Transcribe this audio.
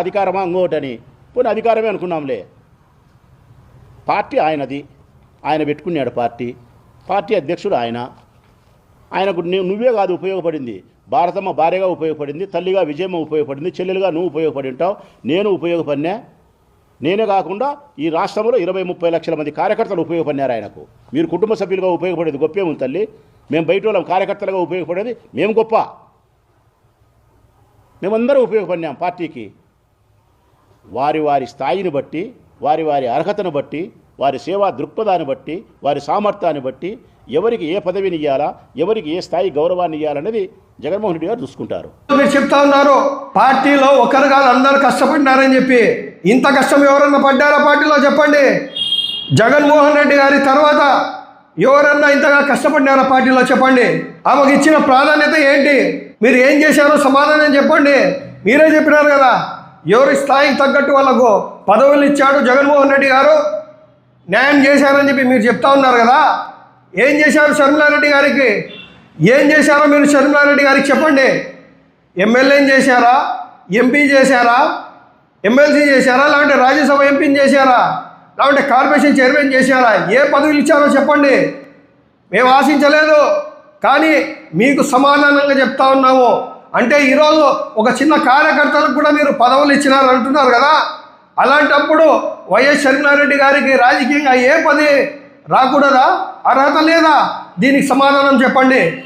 అధికారమా ఇంకోటని పోనీ అధికారమే అనుకున్నాంలే. పార్టీ ఆయనది, ఆయన పెట్టుకున్నాడు పార్టీ అధ్యక్షుడు ఆయనకు నువ్వే కాదు ఉపయోగపడింది, భారతమ్మ భార్యగా ఉపయోగపడింది, తల్లిగా విజయమ్మ ఉపయోగపడింది, చెల్లెలుగా నువ్వు ఉపయోగపడి ఉంటావు, నేను ఉపయోగపడినా. నేనే కాకుండా ఈ రాష్ట్రంలో 20-30 లక్షల మంది కార్యకర్తలు ఉపయోగపడినారు ఆయనకు. మీరు కుటుంబ సభ్యులుగా ఉపయోగపడేది గొప్పేముంది తల్లి, మేము బయట వాళ్ళం కార్యకర్తలుగా ఉపయోగపడేది మేము గొప్ప. మేమందరం ఉపయోగపడినాం పార్టీకి. వారి స్థాయిని బట్టి, వారి అర్హతను బట్టి, వారి సేవా దృక్పథాన్ని బట్టి, వారి సామర్థ్యాన్ని బట్టి ఎవరికి ఏ పదవిని ఇవ్వాలా, ఎవరికి ఏ స్థాయి గౌరవాన్ని ఇవ్వాలనేది జగన్మోహన్ రెడ్డి గారు చూసుకుంటారు. మీరు చెప్తా ఉన్నారు పార్టీలో ఒకరు కాదు అందరూ కష్టపడ్డారని చెప్పి. ఇంత కష్టం ఎవరన్నా పడ్డారా పార్టీలో చెప్పండి. జగన్మోహన్ రెడ్డి గారి తర్వాత ఎవరన్నా ఇంతగా కష్టపడ్డారా పార్టీలో చెప్పండి. ఆమెకు ఇచ్చిన ప్రాధాన్యత ఏంటి, మీరు ఏం చేశారో సమాధానం చెప్పండి. మీరే చెప్పినారు కదా ఎవరి స్థాయికి తగ్గట్టు వాళ్ళకు పదవులు ఇచ్చాడు జగన్మోహన్ రెడ్డి గారు, న్యాయం చేశారని చెప్పి మీరు చెప్తా ఉన్నారు కదా. ఏం చేశారు షర్మిలారెడ్డి గారికి, ఏం చేశారో మీరు షర్మిలారెడ్డి గారికి చెప్పండి. ఎమ్మెల్యేని చేశారా, ఎంపీ చేశారా, ఎమ్మెల్సీ చేశారా, లేదంటే రాజ్యసభ ఎంపీని చేశారా, లేదంటే కార్పొరేషన్ చైర్మన్ చేశారా, ఏ పదవులు ఇచ్చారో చెప్పండి. మేము ఆశించలేదు, కానీ మీకు సమాధానంగా చెప్తా ఉన్నాము. అంటే ఈరోజు ఒక చిన్న కార్యకర్తలకు కూడా మీరు పదవులు ఇచ్చినారు అంటున్నారు కదా. అలాంటప్పుడు వైఎస్ షర్మిలారెడ్డి గారికి రాజకీయంగా ఏ పదవి రాకూడదా, అర్హత లేదా? దీనికి సమాధానం చెప్పండి.